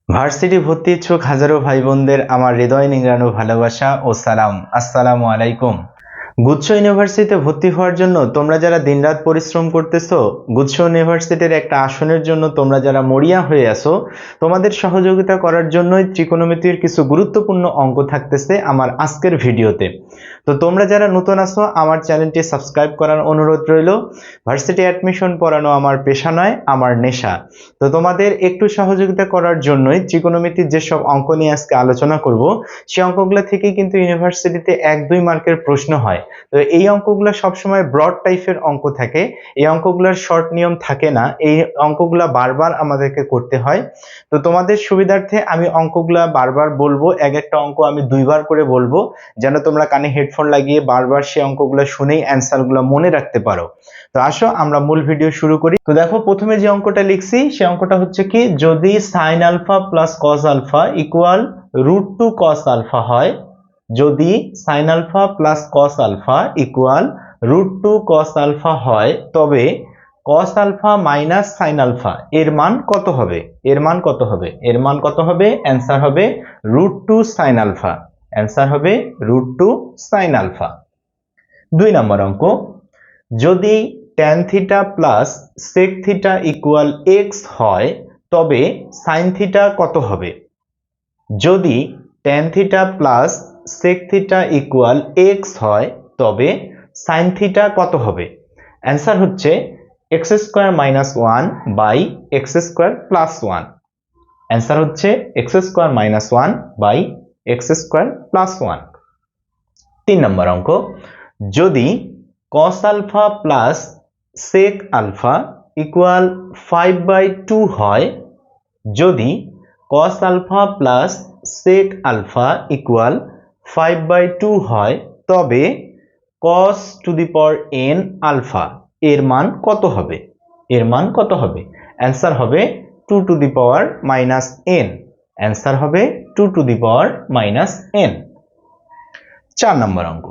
Varsity ভর্তি ইচ্ছুক হাজারো ভাই বোনদের আমার হৃদয় নিংড়ানো ভালোবাসা ও সালাম। আসসালামু আলাইকুম। গুচ্ছ ইউনিভার্সিটিতে ভর্তি হওয়ার জন্য তোমরা যারা দিনরাত পরিশ্রম করতেছো, গুচ্ছ ইউনিভার্সিটির একটা আসনের জন্য তোমরা যারা মরিয়া হয়ে আছো, তোমাদের সহযোগিতা করার জন্যই ত্রিকোণমিতির কিছু গুরুত্বপূর্ণ অঙ্ক থাকতেছে আমার আজকের ভিডিওতে। তো তোমরা যারা নতুন আছো আমার চ্যানেলটি সাবস্ক্রাইব করার অনুরোধ রইল। ভার্সিটি অ্যাডমিশন পড়ানো আমার পেশা নয়, আমার নেশা। তো তোমাদের একটু সহযোগিতা করার জন্যই ত্রিকোণমিতির যেসব অঙ্ক নিয়ে আজকে আলোচনা করব, সেই অঙ্কগুলো থেকেই কিন্তু ইউনিভার্সিটিতে 1-2 মার্কের প্রশ্ন হয়। তো এই অঙ্কগুলো সবসময় ব্রড টাইপের অঙ্ক থাকে, এই অঙ্কগুলোর শর্ট নিয়ম থাকে না, এই অঙ্কগুলো বারবার আমাদেরকে করতে হয়। তো তোমাদের সুবিধার্থে আমি অঙ্কগুলো বারবার বলবো, এক একটা অঙ্ক আমি 2বার করে বলবো, যেন তোমরা কানে হেডফোন লাগিয়ে বারবার সেই অঙ্কগুলো শুনেই অ্যান্সারগুলো মনে রাখতে পারো। তো আসো আমরা মূল ভিডিও শুরু করি। তো দেখো, প্রথমে যে অঙ্কটা লিখছি সেই অঙ্কটা হচ্ছে কি, যদি sine alpha plus cos alpha equal √2 cos alpha হয়, যদি sine alpha plus cos alpha equal √2 cos alpha হয়, তবে cos alpha minus sine alpha এর মান কত হবে? এর মান কত হবে? এর মান কত হবে? অ্যান্সার হবে √2 সাইন আলফা। অ্যান্সার হবে √2 সাইন আলফা। 2 নম্বর অঙ্ক, যদি tan theta plus sec theta equal x হয়, তবে sin থিটা কত হবে? যদি tan theta plus sec theta equal x হয়, তবে sin থিটা কত হবে? অ্যান্সার হচ্ছে x² - 1 বাই x² + 1। অ্যান্সার হচ্ছে x² - 1 বাই x² + 1। 3 নম্বর অঙ্ক, যদি cos alpha plus sec alpha equal 5/2 হয়, যদি cos alpha plus sec alpha equal 5/2 হয়, তবে cos to the power n alpha এর মান কত হবে? এর মান কত হবে? অ্যান্সার হবে 2 two the power -n। Answer হবে 2 টু দি পাওয়ার -n। 4 নম্বর অঙ্ক,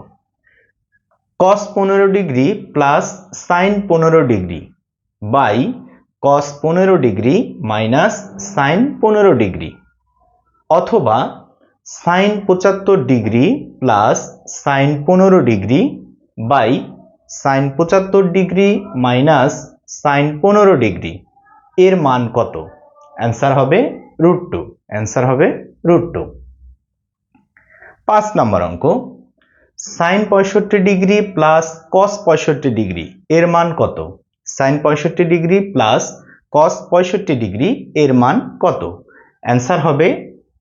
cos 15 degree plus sin 15 degree by cos 15 degree minus sin 15 degree, অথবা sin 75 degree plus sin 15 degree by sin 75 degree minus sin 15 degree এর মান কত? Answer হবে √2। Answer হবে √2। 5 নম্বর অঙ্ক, sin 65 degree plus cos 65 degree এর মান কত? sin 65 degree plus cos 65 degree এর মান কত? অ্যান্সার হবে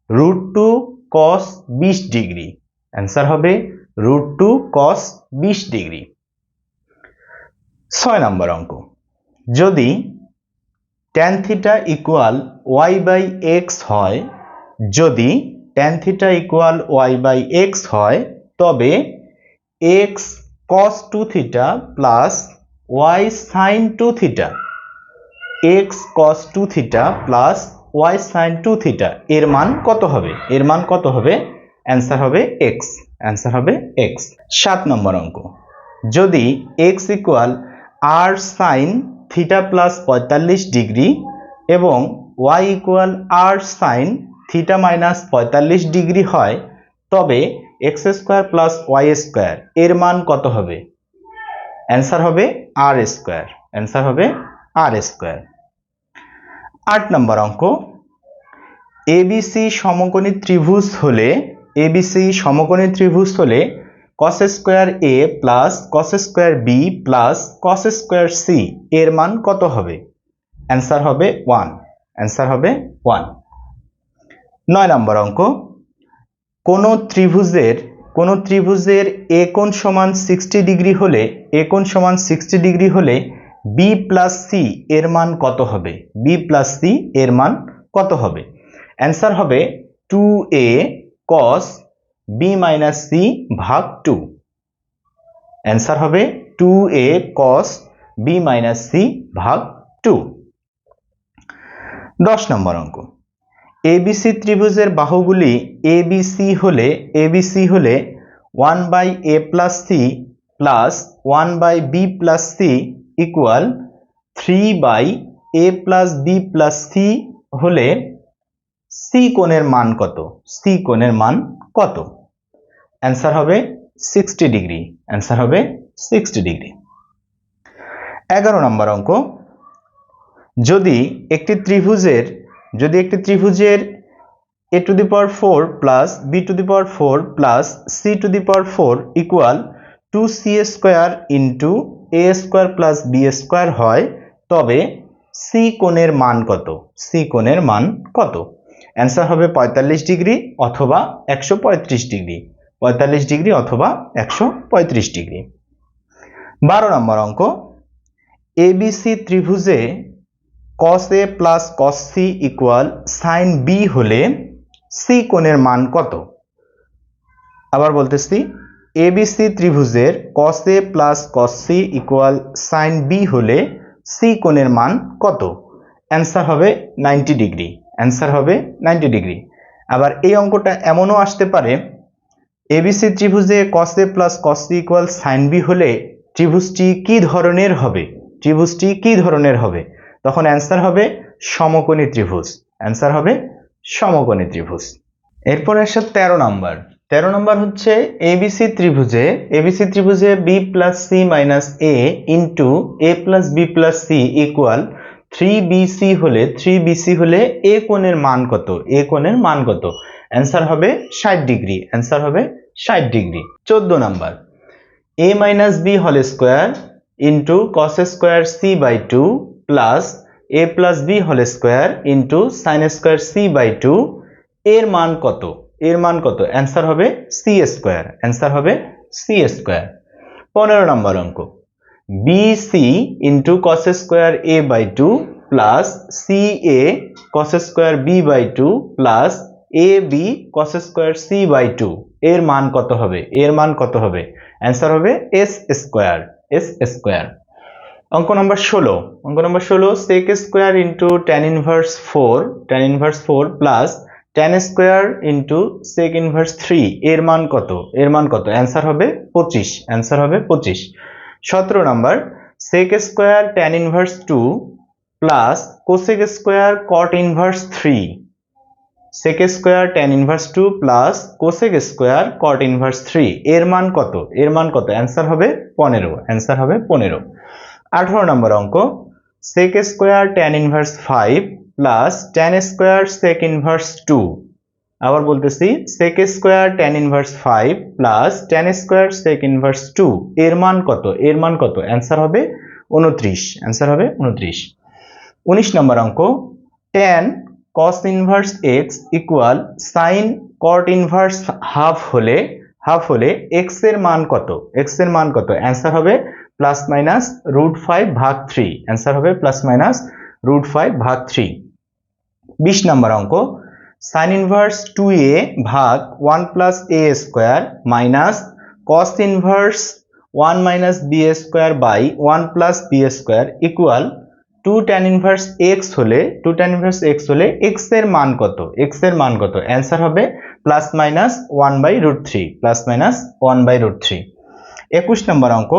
√2 cos 20 ডিগ্রি। অ্যান্সার হবে √2 cos 20 ডিগ্রি। 6 নম্বর অঙ্ক, যদি tan থিটা ইকুয়াল y/x হয়, যদি tan থিটা ইকুয়াল y/x হয়, তবে x cos 2 theta plus y sin 2 theta, x cos 2 theta plus y sin 2 theta এর মান কত হবে? এর মান কত হবে? অ্যান্সার হবে x। অ্যান্সার হবে x। 7 নম্বর অঙ্ক, যদি x equal r sin theta plus 45 degree এবং y equal r sin theta minus 45 degree হয়, তবে x² + y² এর মান কত হবে? অ্যান্সার হবে r²। অ্যান্সার হবে r²। 8 নম্বর অঙ্ক, ABC সমকোণী ত্রিভুজ হলে, ABC সমকোণী ত্রিভুজ হলে cos² a plus cos² b plus cos² c এর মান কত হবে? অ্যান্সার হবে 1। অ্যান্সার হবে 1। 9 নম্বর অঙ্ক, কোন ত্রিভুজের a কোণ সমান 60 ডিগ্রি হলে, a কোণ সমান 60 ডিগ্রি হলে b প্লাস c এর মান কত হবে? b প্লাস c এর মান কত হবে? অ্যান্সার হবে 2a cos b minus c ভাগ 2। অ্যান্সার হবে 2a cos b minus c ভাগ 2। 10 নম্বর অঙ্ক, ABC ত্রিভুজের বাহুগুলি ABC হলে 1/a plus c plus 1/b plus c equal 3/a plus b plus c হলে সি কোণের মান কত? সি কোণের মান কত? অ্যান্সার হবে 60 ডিগ্রি। অ্যান্সার হবে 60 ডিগ্রি। 11 নম্বর অঙ্ক, যদি একটি ত্রিভুজের a to the power 4 plus b to the power 4 plus c to the power 4 equal 2c square into a square plus b square হয়, তবে c কোণের মান কত? c কোণের মান কত? অ্যান্সার হবে 45 ডিগ্রি অথবা 135 ডিগ্রি। 45 ডিগ্রি অথবা 135 ডিগ্রি। 12 নম্বর অঙ্ক, ABC ত্রিভুজে cos a plus cos c equal sin b হলে c কোণের মান কত? আবার বলতেছি, ABC ত্রিভুজের cos a plus cos c equal sin b হলে c কোণের মান কত? অ্যান্সার হবে 90 ডিগ্রি। অ্যান্সার হবে 90 ডিগ্রি। আবার এই অঙ্কটা এমনও আসতে পারে, ABC ত্রিভুজে cos a plus cos c equal sin b হলে ত্রিভুজটি কি ধরনের হবে? ত্রিভুজটি কি ধরনের হবে? তখন অ্যান্সার হবে সমকোণী ত্রিভুজ। অ্যান্সার হবে সমকোণী ত্রিভুজ। এরপর আসে 13 নম্বর। 13 নম্বর হচ্ছে ABC ত্রিভুজে b plus c minus a into a plus b plus c equal 3bc হলে a কোণের মান কত? a কোণের মান কত? অ্যান্সার হবে 60 ডিগ্রি। অ্যান্সার হবে 60 degree. 14 number, a minus b whole square into cos square c by 2 plus a plus b whole square into sin square c by 2 এর মান কত? এর মান কত? অ্যান্সার হবে c স্কয়ার। অ্যান্সার হবে c স্কয়ার। 15 নম্বর অঙ্ক, bc into cos square a by 2 plus ca cos square b by 2 plus ab cos square c by 2 এর মান কত হবে? এর মান কত হবে? অ্যান্সার হবে s স্কয়ার। s square. অঙ্ক নম্বর 16 sec square into tan inverse 4 plus tan square into sec inverse 3 এর মান কত? এর মান কত? অ্যান্সার হবে 25। অ্যান্সার হবে 25। 17 নম্বর, sec square tan inverse 2 plus cosec square cot inverse 3 sec square tan inverse 2 plus cosec square cot inverse 3 এর মান কত? এর মান কত? অ্যান্সার হবে 15। অ্যান্সার হবে 15। 18 নম্বর অঙ্ক, sec square tan inverse 5 plus tan square sec inverse 2। আবার বলতেছি, sec square tan inverse 5 plus tan square sec inverse 2 এর মান কত? এর মান কত? অ্যান্সার হবে 29। অ্যান্সার হবে 29। 19 নম্বর অঙ্ক, tan cos inverse x equal sin cot inverse half হলে x এর মান কত? x এর মান কত? অ্যান্সার হবে প্লাস মাইনাস √5 ভাগ 3। অ্যান্সার হবে প্লাস মাইনাস √5 ভাগ 3। 20 নম্বর অঙ্ক, sin inverse 2a ভাগ 1 plus a square minus cos inverse 1 minus b square by 1 plus b square equal 2 tan inverse x হলে x এর মান কত? x এর মান কত? অ্যান্সার হবে প্লাস মাইনাস 1/√3। Plus minus 1/√3। 21 নম্বর অঙ্ক,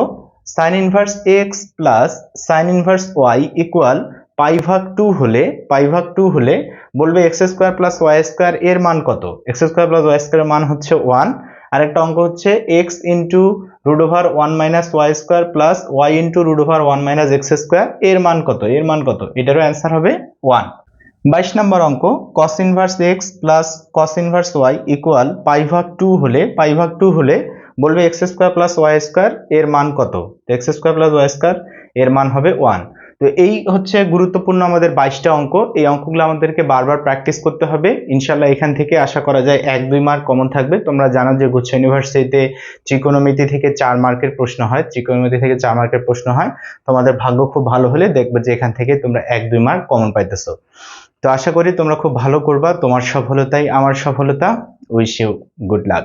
sin inverse x plus sin inverse y equal পাই ভাগ 2 হলে বলবে x square plus y square এর মান কত? x square plus y square এর মান হচ্ছে 1। আরেকটা অঙ্ক হচ্ছে x into √1 minus y square plus y into √1 minus x square এর মান কত? এর মান কত? এটারও অ্যান্সার হবে 1। 22 নম্বর অঙ্ক, cos inverse x plus cos inverse y equal পাই ভাগ 2 হলে বলবে x square plus y square এর মান কত? x square plus y square এর মান হবে 1। তো এই হচ্ছে গুরুত্বপূর্ণ আমাদের 22টা অঙ্ক। এই অঙ্কগুলো আমাদেরকে বারবার প্র্যাকটিস করতে হবে। ইনশাআল্লাহ এখান থেকে আশা করা যায় 1-2 মার্ক কমন থাকবে। তোমরা জানো যে গুচ্ছ ইউনিভার্সিটিতে ত্রিকোণমিতি থেকে 4 মার্কের প্রশ্ন হয়। তোমাদের ভাগ্য খুব ভালো হলে দেখবে যে এখান থেকে তোমরা 1-2 মার্ক কমন পাইতেছো। তো আশা করি তোমরা খুব ভালো করবা। তোমার সফলতাই আমার সফলতা। Wish you good lakh.